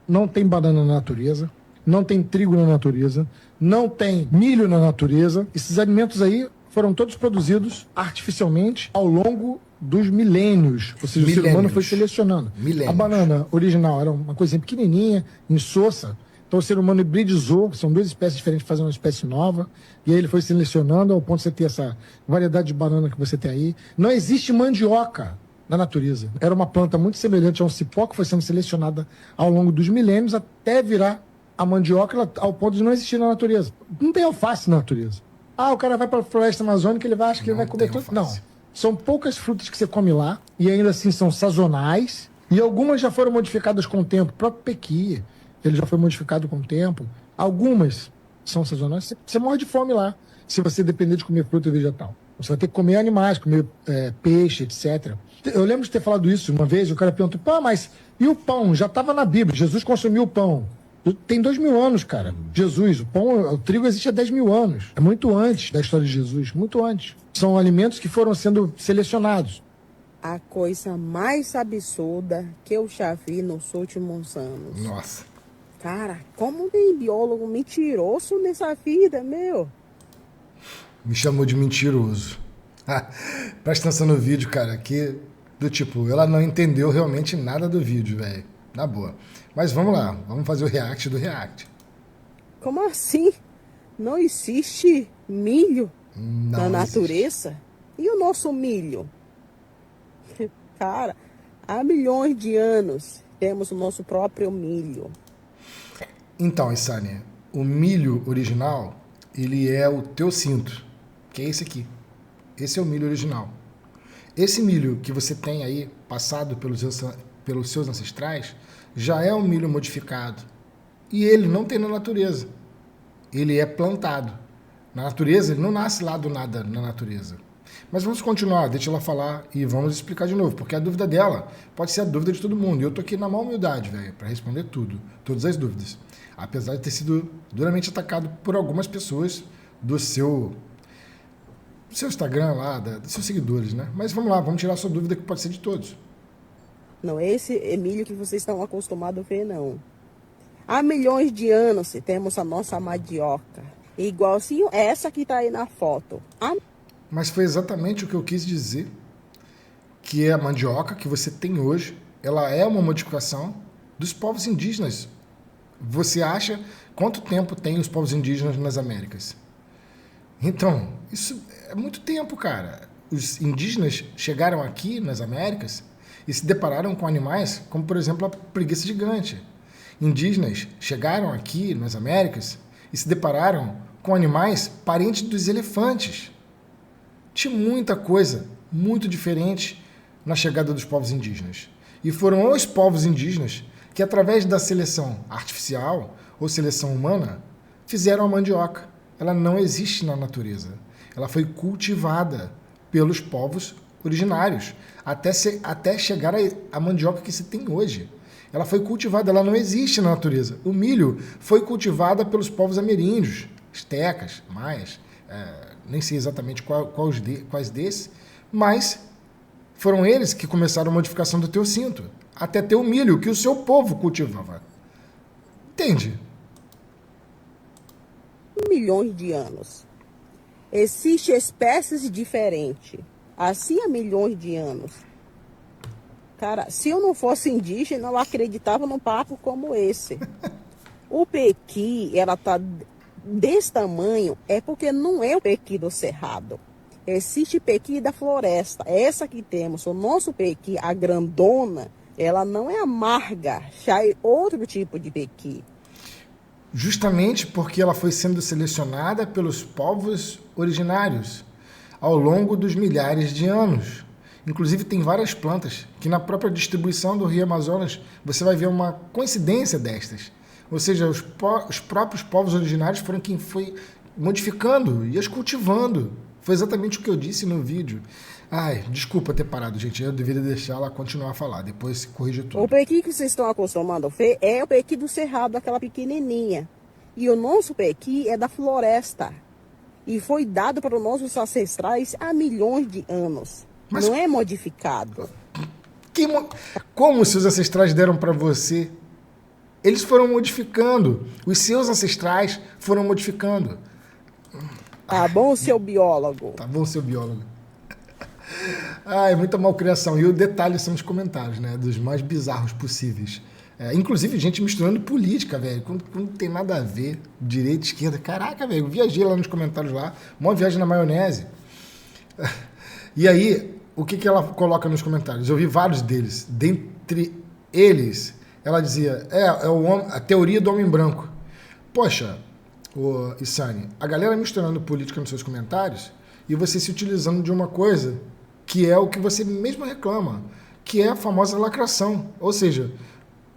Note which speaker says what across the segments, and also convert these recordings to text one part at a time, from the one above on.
Speaker 1: não tem banana na natureza, não tem trigo na natureza, não tem milho na natureza. Esses alimentos aí foram todos produzidos artificialmente ao longo dos milênios. Ou seja, o ser humano foi selecionando. A banana original era uma coisinha pequenininha, insossa. Então o ser humano hibridizou, são duas espécies diferentes fazendo uma espécie nova, e aí ele foi selecionando ao ponto de você ter essa variedade de banana que você tem aí. Não existe mandioca na natureza. Era uma planta muito semelhante a um cipó que foi sendo selecionada ao longo dos milênios até virar a mandioca ao ponto de não existir na natureza. Não tem alface na natureza. O cara vai para a floresta amazônica, ele vai achar que ele vai comer tudo. Não. São poucas frutas que você come lá, e ainda assim são sazonais, e algumas já foram modificadas com o tempo. O próprio pequi, ele já foi modificado com o tempo. Algumas são sazonais. Você morre de fome lá, se você depender de comer fruta e vegetal. Você vai ter que comer animais, comer peixe, etc. Eu lembro de ter falado isso uma vez, o cara perguntou, mas e o pão? Já estava na Bíblia, Jesus consumiu o pão. Tem 2000 anos, cara. Jesus, o trigo existe há 10.000 anos. É muito antes da história de Jesus, muito antes. São alimentos que foram sendo selecionados.
Speaker 2: A coisa mais absurda que eu já vi nos últimos anos.
Speaker 3: Nossa.
Speaker 2: Cara, como tem biólogo mentiroso nessa vida, meu?
Speaker 3: Me chamou de mentiroso. Presta atenção no vídeo, cara, que do tipo, ela não entendeu realmente nada do vídeo, velho. Na boa. Mas vamos lá, vamos fazer o react do react.
Speaker 2: Como assim? Não existe milho na natureza? E o nosso milho? Cara, há milhões de anos temos o nosso próprio milho.
Speaker 3: Então, Isânia, o milho original, ele é o teu cinto, que é esse aqui. Esse é o milho original. Esse milho que você tem aí, passado pelos seus ancestrais, já é um milho modificado. E ele não tem na natureza. Ele é plantado. Na natureza, ele não nasce lá do nada na natureza. Mas vamos continuar, deixa ela falar e vamos explicar de novo, porque a dúvida dela pode ser a dúvida de todo mundo. E eu tô aqui na maior humildade, velho, para responder tudo, todas as dúvidas. Apesar de ter sido duramente atacado por algumas pessoas do seu Instagram lá, dos seus seguidores, né? Mas vamos lá, vamos tirar a sua dúvida que pode ser de todos.
Speaker 2: Não, esse é milho que vocês estão acostumados a ver, não. Há milhões de anos temos a nossa mandioca. Igualzinho essa que está aí na foto.
Speaker 3: Mas foi exatamente o que eu quis dizer. Que é a mandioca que você tem hoje. Ela é uma modificação dos povos indígenas. Você acha quanto tempo tem os povos indígenas nas Américas? Então, isso é muito tempo, cara. Os indígenas chegaram aqui nas Américas e se depararam com animais como, por exemplo, a preguiça gigante. Indígenas chegaram aqui nas Américas e se depararam com animais parentes dos elefantes. Tinha muita coisa muito diferente na chegada dos povos indígenas. E foram os povos indígenas que, através da seleção artificial ou seleção humana, fizeram a mandioca. Ela não existe na natureza. Ela foi cultivada pelos povos originários, até chegar a mandioca que se tem hoje. Ela foi cultivada, ela não existe na natureza. O milho foi cultivado pelos povos ameríndios, astecas, maias, nem sei exatamente quais desses, mas foram eles que começaram a modificação do teu cinto, até ter o milho que o seu povo cultivava. Entende?
Speaker 2: Milhões de anos. Existem espécies diferentes. Assim há milhões de anos. Cara, se eu não fosse indígena, eu acreditava num papo como esse. O pequi, ela tá desse tamanho, é porque não é o pequi do cerrado. Existe pequi da floresta. Essa que temos, o nosso pequi, a grandona, ela não é amarga, já é outro tipo de pequi.
Speaker 3: Justamente porque ela foi sendo selecionada pelos povos originários ao longo dos milhares de anos. Inclusive tem várias plantas que na própria distribuição do Rio Amazonas você vai ver uma coincidência destas. Ou seja, os próprios povos originários foram quem foi modificando e as cultivando. Foi exatamente o que eu disse no vídeo. Ai, desculpa ter parado, gente. Eu deveria deixar ela continuar a falar. Depois se corrige tudo.
Speaker 2: O pequi que vocês estão acostumados a ver é o pequi do cerrado, aquela pequenininha. E o nosso pequi é da floresta. E foi dado para os nossos ancestrais há milhões de anos. Mas não é modificado.
Speaker 3: Como seus ancestrais deram para você Eles foram modificando. Os seus ancestrais foram modificando.
Speaker 2: Tá bom, seu biólogo?
Speaker 3: Tá bom, seu biólogo. É muita malcriação. E o detalhe são os comentários, né? Dos mais bizarros possíveis. Inclusive, gente misturando política, velho. Quando não tem nada a ver. Direita, esquerda. Caraca, velho. Eu viajei lá nos comentários lá. Uma viagem na maionese. E aí, o que ela coloca nos comentários? Eu vi vários deles. Dentre eles, ela dizia, a teoria do homem branco. Poxa, Isani, a galera misturando política nos seus comentários e você se utilizando de uma coisa que é o que você mesmo reclama, que é a famosa lacração. Ou seja,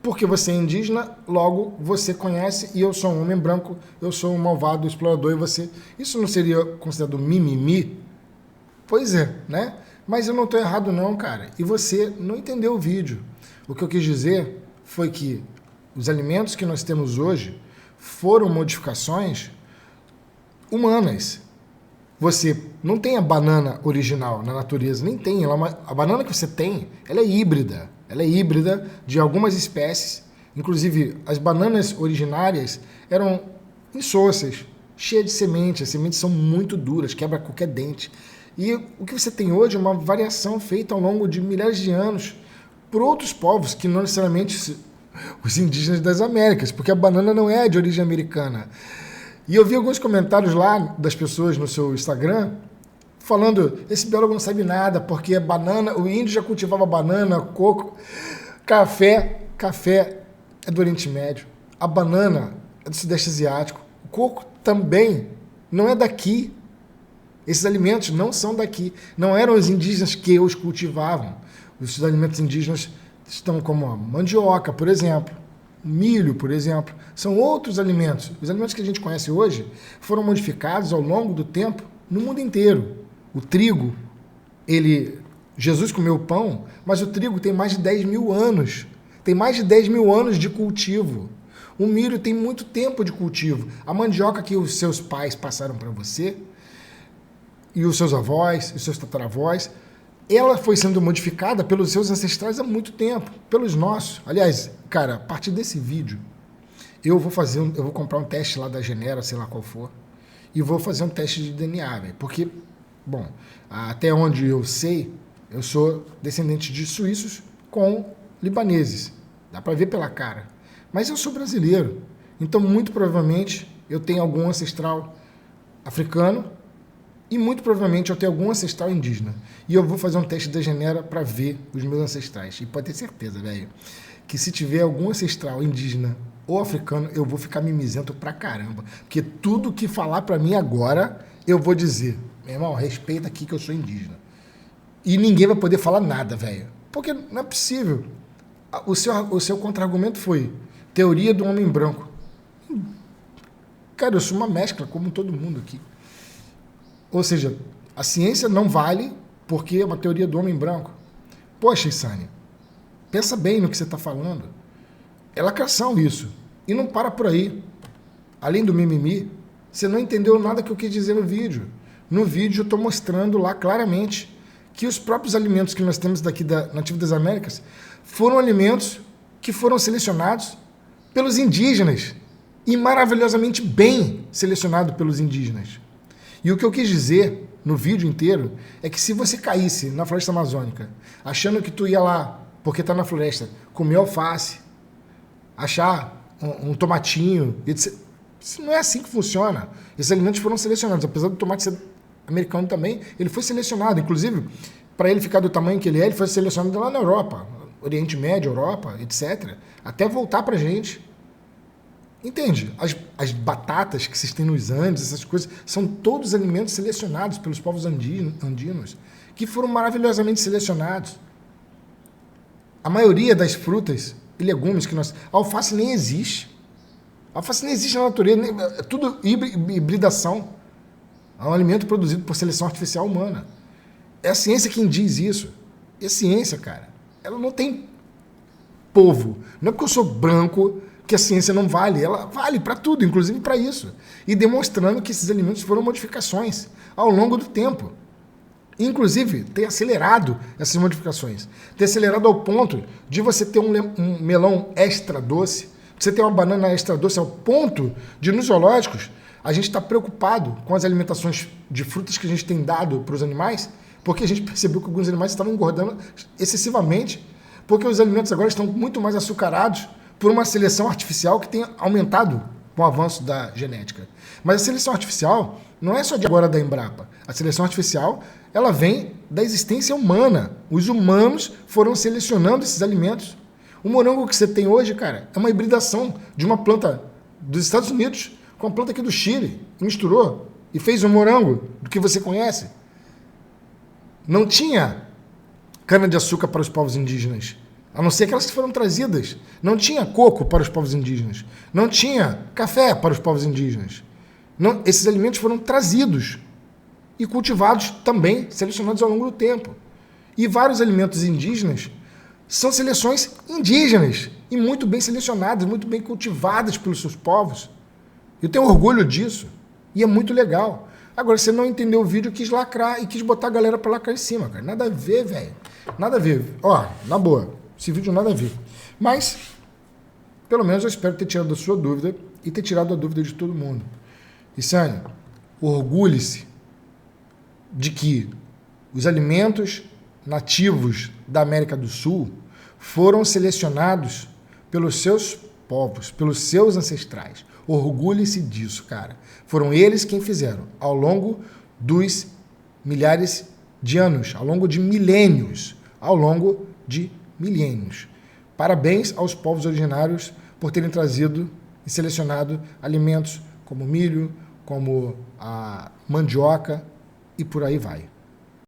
Speaker 3: porque você é indígena, logo você conhece e eu sou um homem branco, eu sou um malvado explorador e você... Isso não seria considerado mimimi? Pois é, né? Mas eu não estou errado não, cara. E você não entendeu o vídeo. O que eu quis dizer foi que os alimentos que nós temos hoje foram modificações humanas. Você não tem a banana original na natureza, nem tem. A banana que você tem, ela é híbrida. Ela é híbrida de algumas espécies. Inclusive, as bananas originárias eram insossas, cheias de semente. As sementes são muito duras, quebra qualquer dente. E o que você tem hoje é uma variação feita ao longo de milhares de anos por outros povos, que não necessariamente os indígenas das Américas, porque a banana não é de origem americana. E eu vi alguns comentários lá das pessoas no seu Instagram falando, esse biólogo não sabe nada, porque a banana, o índio já cultivava banana, coco, café é do Oriente Médio, a banana é do Sudeste Asiático, o coco também não é daqui. Esses alimentos não são daqui, não eram os indígenas que os cultivavam. Os alimentos indígenas estão como a mandioca, por exemplo, milho, por exemplo, são outros alimentos. Os alimentos que a gente conhece hoje foram modificados ao longo do tempo no mundo inteiro. O trigo, Jesus comeu pão, mas o trigo tem mais de 10 mil anos. Tem mais de 10 mil anos de cultivo. O milho tem muito tempo de cultivo. A mandioca que os seus pais passaram para você, e os seus avós, os seus tataravós, ela foi sendo modificada pelos seus ancestrais há muito tempo, pelos nossos. Aliás, cara, a partir desse vídeo, eu vou comprar um teste lá da Genera, sei lá qual for, e vou fazer um teste de DNA, velho. Porque, bom, até onde eu sei, eu sou descendente de suíços com libaneses. Dá pra ver pela cara. Mas eu sou brasileiro. Então, muito provavelmente, eu tenho algum ancestral africano e muito provavelmente eu tenho algum ancestral indígena. E eu vou fazer um teste da Genera para ver os meus ancestrais. E pode ter certeza, velho, que se tiver algum ancestral indígena ou africano, eu vou ficar mimizento pra caramba. Porque tudo que falar para mim agora, eu vou dizer, meu irmão, respeita aqui que eu sou indígena. E ninguém vai poder falar nada, velho. Porque não é possível. O seu contra-argumento foi teoria do homem branco. Cara, eu sou uma mescla, como todo mundo aqui. Ou seja, a ciência não vale porque é uma teoria do homem branco. Poxa, Isani, pensa bem no que você está falando. É lacração isso. E não para por aí. Além do mimimi, você não entendeu nada que eu quis dizer no vídeo. No vídeo eu estou mostrando lá claramente que os próprios alimentos que nós temos daqui da Nativa das Américas foram alimentos que foram selecionados pelos indígenas e maravilhosamente bem selecionados pelos indígenas. E o que eu quis dizer no vídeo inteiro é que se você caísse na floresta amazônica achando que tu ia lá, porque tá na floresta, comer alface, achar um tomatinho, etc. Isso não é assim que funciona. Esses alimentos foram selecionados. Apesar do tomate ser americano também, ele foi selecionado. Inclusive, para ele ficar do tamanho que ele foi selecionado lá na Europa, Oriente Médio, Europa, etc. Até voltar pra gente. Entende? As batatas que vocês têm nos Andes, essas coisas, são todos alimentos selecionados pelos povos andinos, que foram maravilhosamente selecionados. A maioria das frutas e legumes que nós... A alface nem existe. A alface nem existe na natureza. É tudo hibridação. É um alimento produzido por seleção artificial humana. É a ciência quem diz isso. É ciência, cara. Ela não tem povo. Não é porque eu sou branco que a ciência não vale. Ela vale para tudo, inclusive para isso. E demonstrando que esses alimentos foram modificações ao longo do tempo. Inclusive, ter acelerado essas modificações. Ter acelerado ao ponto de você ter um melão extra doce, Você tem uma banana extra doce ao ponto de, nos zoológicos, a gente está preocupado com as alimentações de frutas que a gente tem dado para os animais, porque a gente percebeu que alguns animais estavam engordando excessivamente, porque os alimentos agora estão muito mais açucarados por uma seleção artificial que tem aumentado com o avanço da genética. Mas a seleção artificial não é só de agora da Embrapa. A seleção artificial, ela vem da existência humana. Os humanos foram selecionando esses alimentos. O morango que você tem hoje, cara, é uma hibridação de uma planta dos Estados Unidos com a planta aqui do Chile. Misturou e fez um morango do que você conhece. Não tinha cana-de-açúcar para os povos indígenas, a não ser aquelas que foram trazidas. Não tinha coco para os povos indígenas. Não tinha café para os povos indígenas. Não, esses alimentos foram trazidos e cultivados também, selecionados ao longo do tempo. E vários alimentos indígenas são seleções indígenas e muito bem selecionadas, muito bem cultivadas pelos seus povos. Eu tenho orgulho disso e é muito legal. Agora, você não entendeu o vídeo, quis lacrar e quis botar a galera pra lacrar em cima, cara. Nada a ver, velho. Nada a ver. Ó, na boa, esse vídeo nada a ver. Mas, pelo menos eu espero ter tirado a sua dúvida e ter tirado a dúvida de todo mundo. E, Sânia, orgulhe-se de que os alimentos nativos da América do Sul foram selecionados pelos seus povos, pelos seus ancestrais. Orgulhe-se disso, cara. Foram eles quem fizeram, ao longo dos milhares de anos, ao longo de milênios, Parabéns aos povos originários por terem trazido e selecionado alimentos como milho, como a mandioca e por aí vai.